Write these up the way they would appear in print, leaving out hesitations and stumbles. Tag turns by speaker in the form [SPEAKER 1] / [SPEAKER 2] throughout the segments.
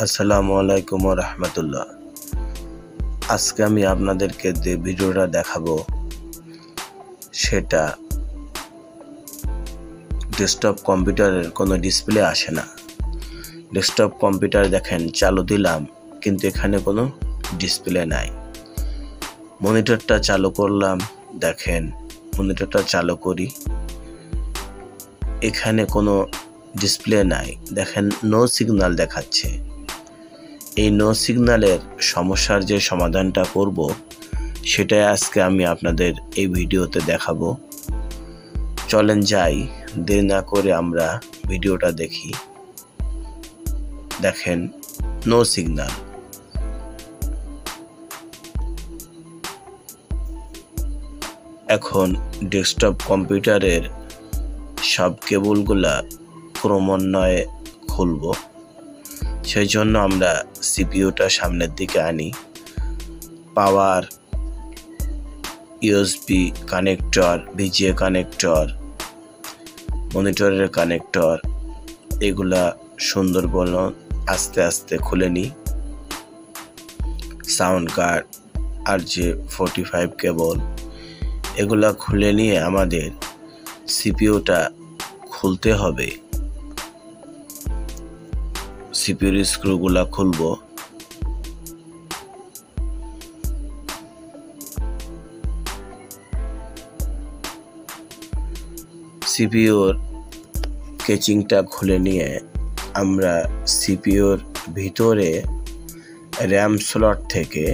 [SPEAKER 1] আসসালামু আলাইকুম ওয়া রাহমাতুল্লাহ। আজকে আমি আপনাদেরকে যে ভিডিওটা দেখাবো সেটা ডেস্কটপ কম্পিউটারের কোনো ডিসপ্লে আসে না। ডেস্কটপ কম্পিউটার দেখেন চালু দিলাম কিন্তু এখানে কোনো ডিসপ্লে নাই। মনিটরটা চালু করলাম, দেখেন মনিটরটা চালু করি, এখানে কোনো ডিসপ্লে নাই, দেখেন নো সিগন্যাল দেখাচ্ছে। এই নো সিগন্যালের সমস্যার যে সমাধানটা করব সেটাই আজকে আমি আপনাদের এই ভিডিওতে দেখাবো। চলেন যাই, দেরি না করে আমরা ভিডিওটা দেখি। দেখেন নো সিগন্যাল। এখন ডেস্কটপ কম্পিউটারের সব কেবলগুলা ক্রমান্বয়ে খুলব। সেই জন্য আমরা সিপিইউটা সামনের দিকে আনি, power, USB connector, VGA connector, মনিটরের কানেক্টর, এগুলা সুন্দর বলে আস্তে আস্তে খুলে নিই। সাউন্ড কার্ড, RJ45 কেবল, এগুলা খুলে নিয়ে আমাদের সিপিইউটা খুলতে হবে। সিপিইউর স্ক্রুগুলা খুলব। সিপিইউর কেচিংটা খুলে নিয়ে আমরা সিপিইউর ভিতরে র্যাম স্লট থেকে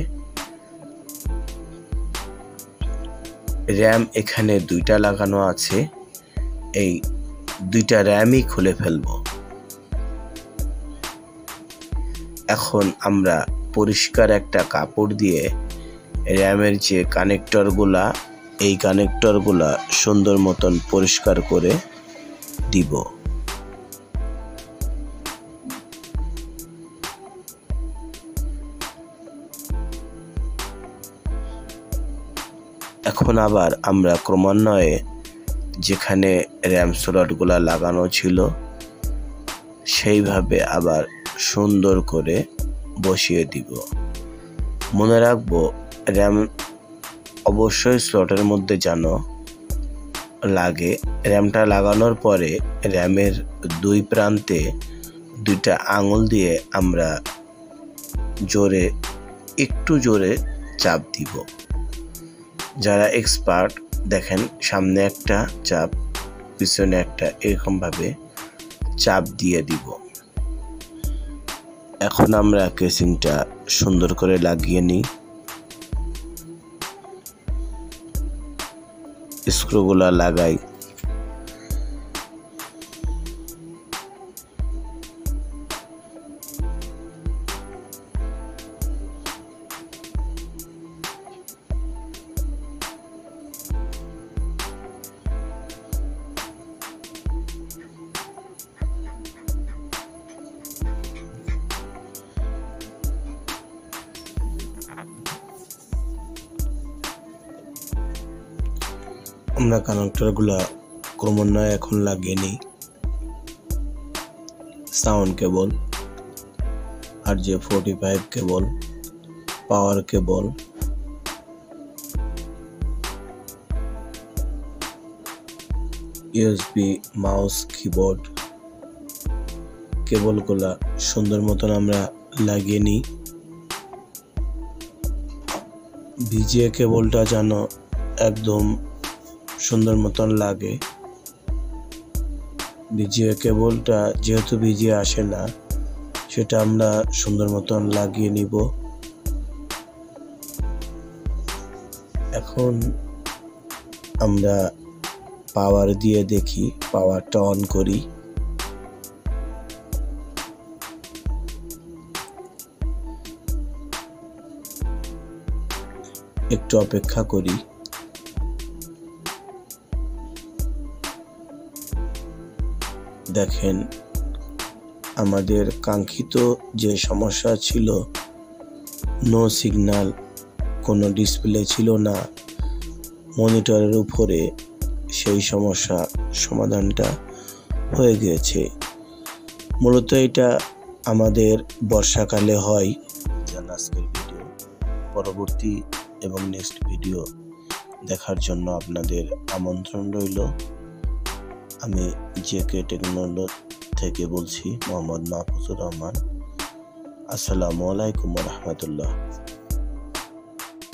[SPEAKER 1] র্যাম এখানে দুইটা লাগানো আছে, এই দুইটা র্যামই খুলে ফেলব। এখন আমরা পরিষ্কার একটা কাপড় দিয়ে র্যামের যে কানেক্টরগুলা, এই কানেক্টরগুলা সুন্দর মতন পরিষ্কার করে দিব। এখন আবার আমরা ক্রমান্বয়ে যেখানে র্যাম স্লটগুলা লাগানো ছিল সেইভাবে আবার সুন্দর করে বসিয়ে দিব। মনে রাখবো র্যাম অবশ্যই স্লটের মধ্যে যেন লাগে। র্যামটা লাগানোর পরে র্যামের দুই প্রান্তে দুইটা আঙুল দিয়ে আমরা একটু জোরে চাপ দিব। যারা এক্সপার্ট দেখেন সামনে একটা চাপ, পিছনে একটা, এরকম ভাবে চাপ দিয়ে দিব। এখন আমরা কেসিংটা সুন্দর করে লাগিয়ে নিই। স্ক্রুগুলা লাগাই। আমরা কানেক্টরগুলা ক্রমান্বয়ে এখন লাগিয়ে নিই। সাউন্ড কেবল, RJ45 কেবল, পাওয়ার কেবল, ইউএসবি মাউস কিবোর্ড, কেবলগুলা সুন্দর মতন আমরা লাগিয়ে নিই। ভিজিএ কেবলটা যেন একদম সুন্দর মতন লাগে। ভিজিএ কেবলটা যেহেতু ভিজিএ আসে না, সেটা আমরা সুন্দর মতন লাগিয়ে নিব। এখন আমরা পাওয়ার দিয়ে দেখি, পাওয়ারটা অন করি। একটু অপেক্ষা করি। দেখেন আমাদের কাঙ্ক্ষিত যে সমস্যা ছিল, নো সিগন্যাল, কোনো ডিসপ্লে ছিল না মনিটরের উপরে, সেই সমস্যা সমাধানটা হয়ে গিয়েছে। মূলত এটা আমাদের বর্ষাকালে হয় আজকের ভিডিও। পরবর্তী এবং নেক্সট ভিডিও দেখার জন্য আপনাদের আমন্ত্রণ রইল। আমি জেকে টেকনোলজি থেকে বলছি, মোহাম্মদ মাহফুজুর রহমান। আসসালামু আলাইকুম ওয়া রাহমাতুল্লাহ।